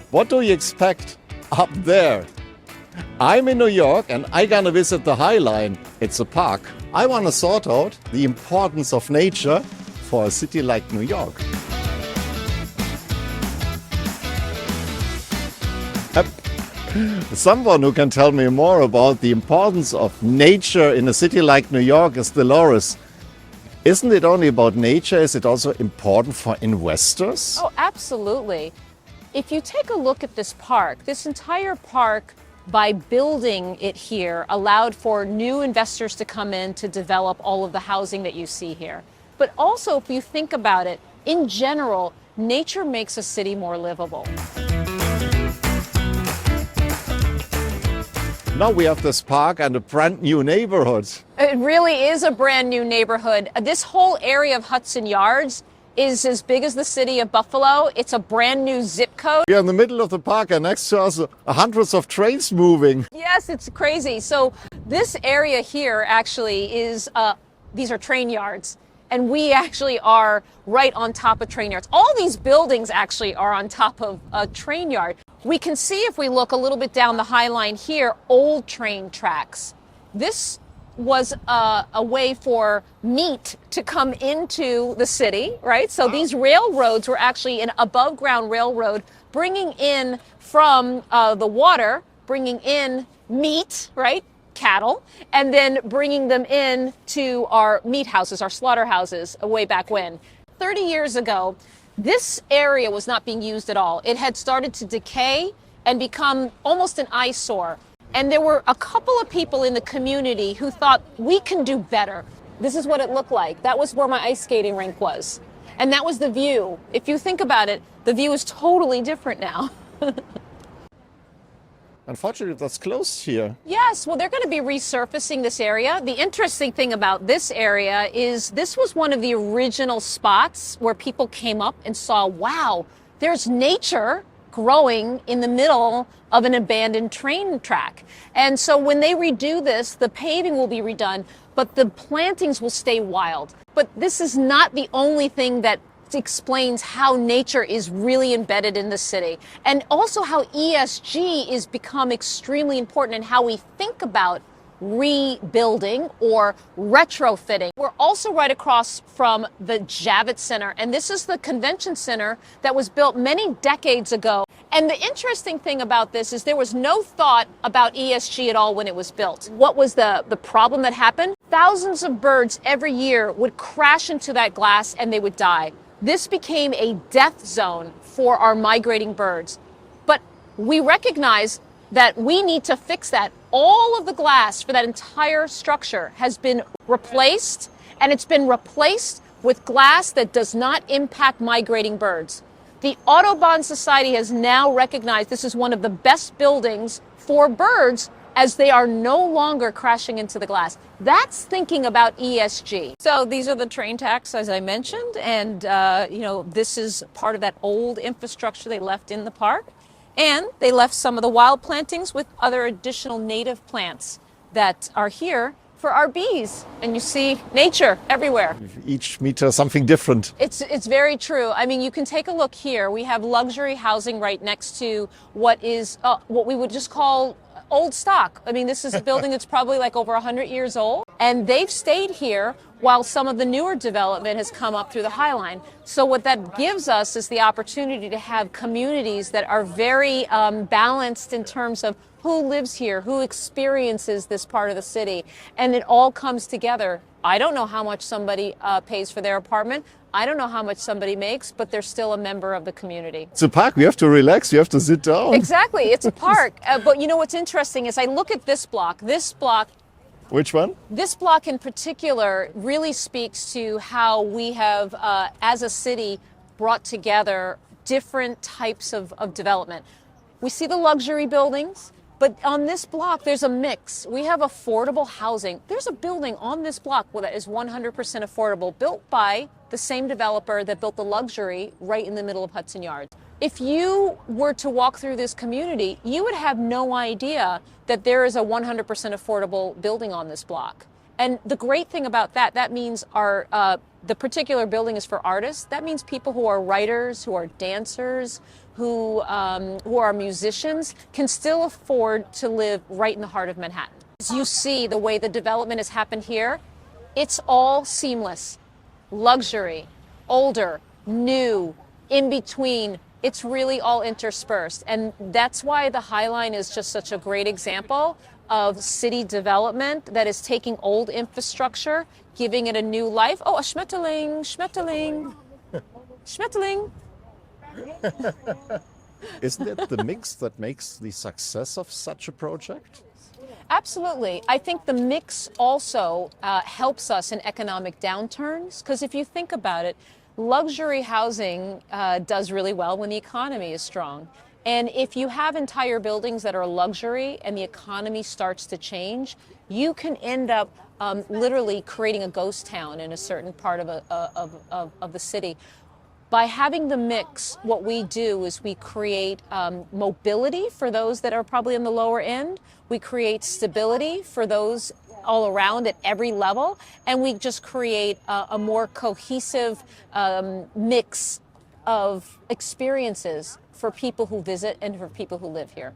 What do you expect up there? I'm in New York and I'm gonna visit the High Line. It's a park. I wanna sort out the importance of nature for a city like New York. Someone who can tell me more about the importance of nature in a city like New York is Delores. Isn't it only about nature? Is it also important for investors? Oh, absolutely. If you take a look at this park, this entire park, by building it here, allowed for new investors to come in to develop all of the housing that you see here. But also, if you think about it, in general, nature makes a city more livable. Now we have this park and a brand new neighborhood. It really is a brand new neighborhood. This whole area of Hudson Yards is as big as the city of Buffalo. It's a brand new zip code. We are in the middle of the park and next to us are hundreds of trains moving. Yes, it's crazy. So this area here actually is, these are train yards. And we actually are right on top of train yards. All these buildings actually are on top of a train yard. We can see, if we look a little bit down the High Line here, old train tracks. This was a way for meat to come into the city, right? So these railroads were actually an above ground railroad bringing in from the water, bringing in meat, right? Cattle, and then bringing them in to our meat houses, our slaughterhouses way back when. 30 years ago, this area was not being used at all. It had started to decay and become almost an eyesore. And there were a couple of people in the community who thought, we can do better. This is what it looked like. That was where my ice skating rink was. And that was the view. If you think about it, the view is totally different now. Unfortunately, that's closed here. Yes, well, they're going to be resurfacing this area. The interesting thing about this area is this was one of the original spots where people came up and saw, wow, there's nature growing in the middle of an abandoned train track. And so when they redo this, the paving will be redone, but the plantings will stay wild. But this is not the only thing that explains how nature is really embedded in the city, and also how ESG is become extremely important in how we think about rebuilding or retrofitting. We're also right across from the Javits Center, and this is the convention center that was built many decades ago. And the interesting thing about this is there was no thought about ESG at all when it was built. What was the problem that happened? Thousands of birds every year would crash into that glass and they would die. This became a death zone for our migrating birds. But we recognize that we need to fix that. All of the glass for that entire structure has been replaced, and it's been replaced with glass that does not impact migrating birds. The Audubon Society has now recognized this is one of the best buildings for birds, as they are no longer crashing into the glass. That's thinking about ESG. So these are the train tracks, as I mentioned, and this is part of that old infrastructure they left in the park. And they left some of the wild plantings with other additional native plants that are here for our bees. And you see nature everywhere. Each meter something different. It's very true. I mean, you can take a look here. We have luxury housing right next to what is what we would just call old stock. I mean, this is a building that's probably like over 100 years old, and they've stayed here while some of the newer development has come up through the High Line. So what that gives us is the opportunity to have communities that are very balanced in terms of who lives here, who experiences this part of the city, and it all comes together. I don't know how much somebody pays for their apartment. I don't know how much somebody makes, but they're still a member of the community. It's a park. You have to relax. You have to sit down. Exactly. It's a park. But you know what's interesting is I look at this block. This block. Which one? This block in particular really speaks to how we have, as a city, brought together different types of development. We see the luxury buildings. But on this block, there's a mix. We have affordable housing. There's a building on this block that is 100% affordable, built by the same developer that built the luxury right in the middle of Hudson Yards. If you were to walk through this community, you would have no idea that there is a 100% affordable building on this block. And the great thing about that means the particular building is for artists. That means people who are writers, who are dancers, who are musicians can still afford to live right in the heart of Manhattan. As you see the way the development has happened here, it's all seamless. Luxury, older, new, in between. It's really all interspersed. And that's why the High Line is just such a great example of city development that is taking old infrastructure, giving it a new life. Oh, a Schmetterling, Schmetterling, Schmetterling. Isn't it the mix that makes the success of such a project? Absolutely. I think the mix also helps us in economic downturns, because if you think about it, luxury housing does really well when the economy is strong. And if you have entire buildings that are luxury and the economy starts to change, you can end up literally creating a ghost town in a certain part of the city. By having the mix, what we do is we create mobility for those that are probably in the lower end. We create stability for those all around at every level. And we just create a more cohesive mix of experiences for people who visit and for people who live here.